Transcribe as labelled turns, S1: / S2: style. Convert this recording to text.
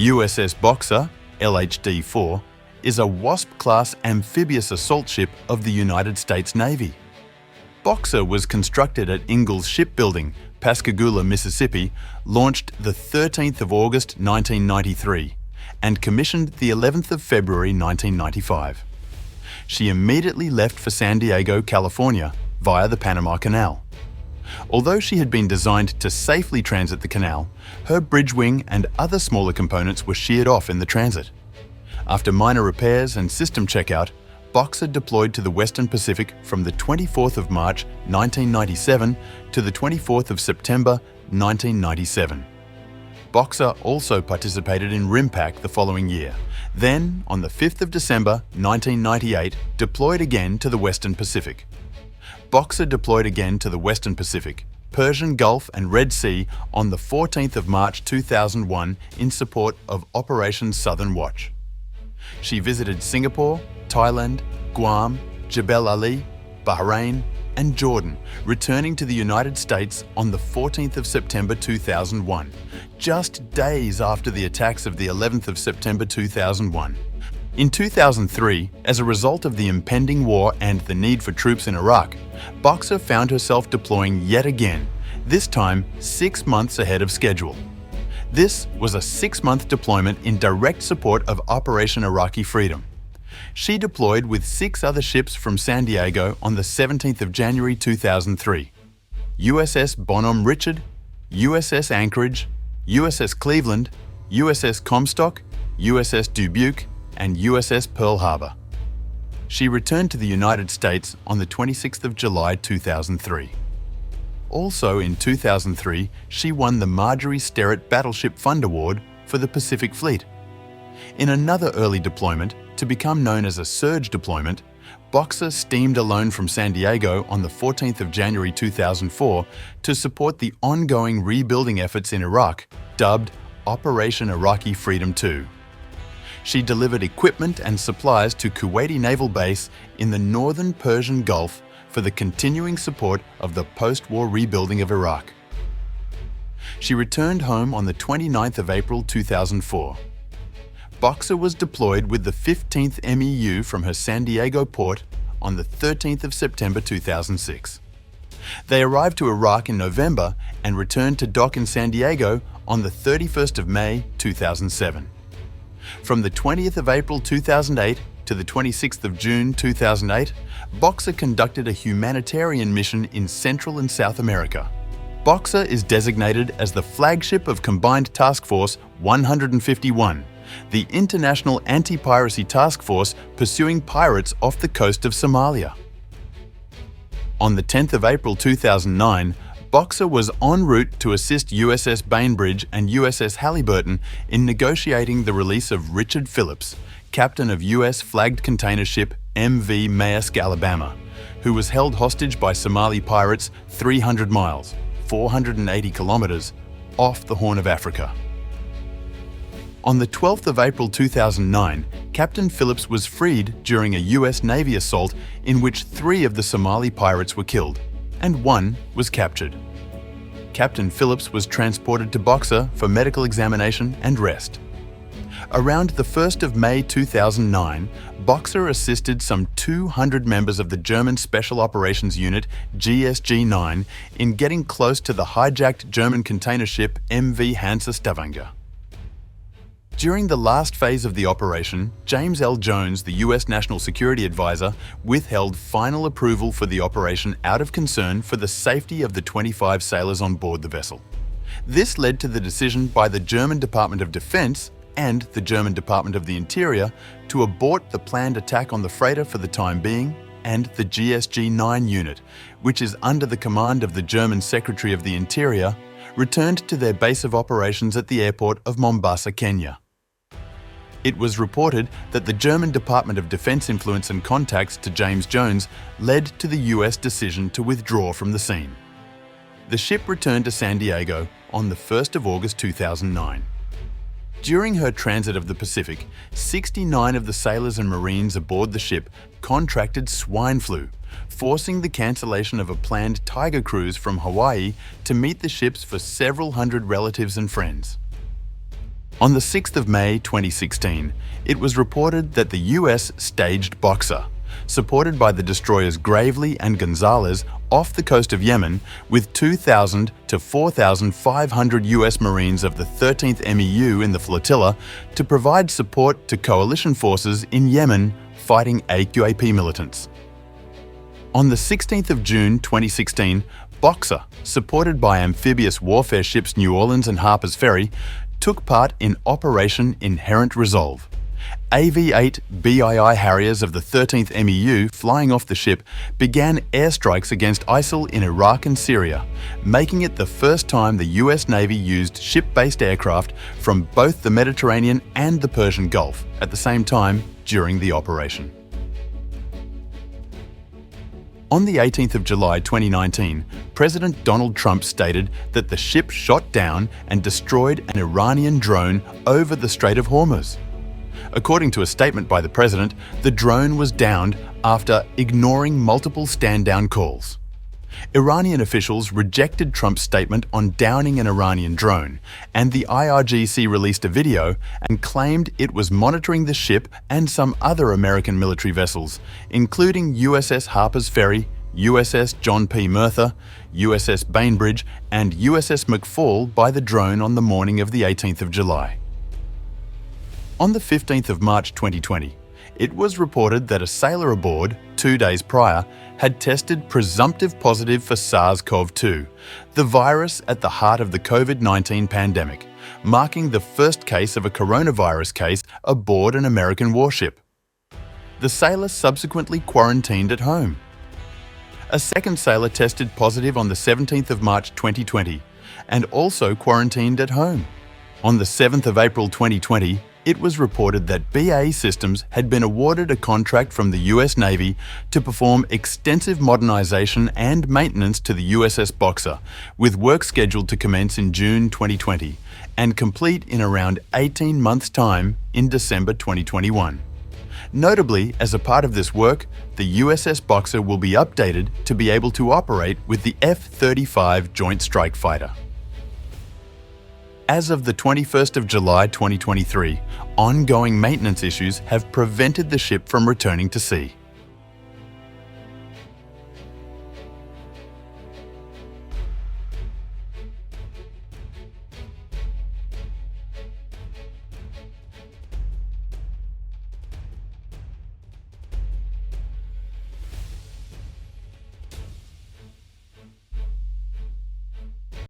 S1: USS Boxer LHD-4 is a Wasp-class amphibious assault ship of the United States Navy. Boxer was constructed at Ingalls Shipbuilding, Pascagoula, Mississippi, launched the 13th of August 1993 and commissioned the 11th of February 1995. She immediately left for San Diego, California via the Panama Canal. Although she had been designed to safely transit the canal, her bridge wing and other smaller components were sheared off in the transit. After minor repairs and system checkout, Boxer deployed to the Western Pacific from the 24th of March 1997 to the 24th of September 1997. Boxer also participated in RIMPAC the following year, then on the 5th of December 1998 deployed again to the Western Pacific. Boxer deployed again to the Western Pacific, Persian Gulf and Red Sea on the 14th of March 2001 in support of Operation Southern Watch. She visited Singapore, Thailand, Guam, Jebel Ali, Bahrain, and Jordan, returning to the United States on the 14th of September 2001, just days after the attacks of the 11th of September 2001. In 2003, as a result of the impending war and the need for troops in Iraq, Boxer found herself deploying yet again, this time 6 months ahead of schedule. This was a 6-month deployment in direct support of Operation Iraqi Freedom. She deployed with 6 other ships from San Diego on the 17th of January 2003. USS Bonhomme Richard, USS Anchorage, USS Cleveland, USS Comstock, USS Dubuque, and USS Pearl Harbor. She returned to the United States on the 26th of July 2003. Also in 2003, she won the Marjorie Sterrett Battleship Fund Award for the Pacific Fleet. In another early deployment, to become known as a surge deployment, Boxer steamed alone from San Diego on the 14th of January 2004 to support the ongoing rebuilding efforts in Iraq, dubbed Operation Iraqi Freedom II. She delivered equipment and supplies to Kuwaiti Naval Base in the northern Persian Gulf for the continuing support of the post-war rebuilding of Iraq. She returned home on the 29th of April 2004. Boxer was deployed with the 15th MEU from her San Diego port on the 13th of September 2006. They arrived to Iraq in November and returned to dock in San Diego on the 31st of May 2007. From the 20th of April 2008 to the 26th of June 2008, Boxer conducted a humanitarian mission in Central and South America. Boxer is designated as the flagship of Combined Task Force 151, the international anti-piracy task force pursuing pirates off the coast of Somalia. On the 10th of April 2009, Boxer was en route to assist USS Bainbridge and USS Halyburton in negotiating the release of Richard Phillips, captain of US flagged container ship MV Maersk, Alabama, who was held hostage by Somali pirates 300 miles, 480 kilometers, off the Horn of Africa. On the 12th of April 2009, Captain Phillips was freed during a US Navy assault in which 3 of the Somali pirates were killed, and 1 was captured. Captain Phillips was transported to Boxer for medical examination and rest. Around the 1st of May 2009, Boxer assisted some 200 members of the German Special Operations Unit GSG-9 in getting close to the hijacked German container ship MV Hansa Stavanger. During the last phase of the operation, James L. Jones, the US National Security Advisor, withheld final approval for the operation out of concern for the safety of the 25 sailors on board the vessel. This led to the decision by the German Department of Defense and the German Department of the Interior to abort the planned attack on the freighter for the time being, and the GSG-9 unit, which is under the command of the German Secretary of the Interior, returned to their base of operations at the airport of Mombasa, Kenya. It was reported that the German Department of Defense influence and contacts to James Jones led to the US decision to withdraw from the scene. The ship returned to San Diego on the 1st of August 2009. During her transit of the Pacific, 69 of the sailors and Marines aboard the ship contracted swine flu, forcing the cancellation of a planned Tiger cruise from Hawaii to meet the ships for several hundred relatives and friends. On the 6th of May 2016, it was reported that the US staged Boxer, supported by the destroyers Gravely and Gonzalez off the coast of Yemen, with 2,000 to 4,500 US Marines of the 13th MEU in the flotilla to provide support to coalition forces in Yemen fighting AQAP militants. On the 16th of June 2016, Boxer, supported by amphibious warfare ships New Orleans and Harper's Ferry, took part in Operation Inherent Resolve. AV-8 BII Harriers of the 13th MEU flying off the ship began airstrikes against ISIL in Iraq and Syria, making it the first time the US Navy used ship-based aircraft from both the Mediterranean and the Persian Gulf at the same time during the operation. On the 18th of July 2019, President Donald Trump stated that the ship shot down and destroyed an Iranian drone over the Strait of Hormuz. According to a statement by the president, the drone was downed after ignoring multiple stand-down calls. Iranian officials rejected Trump's statement on downing an Iranian drone, and the IRGC released a video and claimed it was monitoring the ship and some other American military vessels, including USS Harper's Ferry, USS John P. Murtha, USS Bainbridge, and USS McFall by the drone on the morning of the 18th of July. On the 15th of March 2020, it was reported that a sailor aboard, 2 days prior, had tested presumptive positive for SARS-CoV-2, the virus at the heart of the COVID-19 pandemic, marking the first case of a coronavirus case aboard an American warship. The sailor subsequently quarantined at home. A second sailor tested positive on the 17th of March 2020 and also quarantined at home. On the 7th of April 2020, it was reported that BAE Systems had been awarded a contract from the US Navy to perform extensive modernization and maintenance to the USS Boxer, with work scheduled to commence in June 2020 and complete in around 18 months' time in December 2021. Notably, as a part of this work, the USS Boxer will be updated to be able to operate with the F-35 Joint Strike Fighter. As of the 21st of July 2023, ongoing maintenance issues have prevented the ship from returning to sea.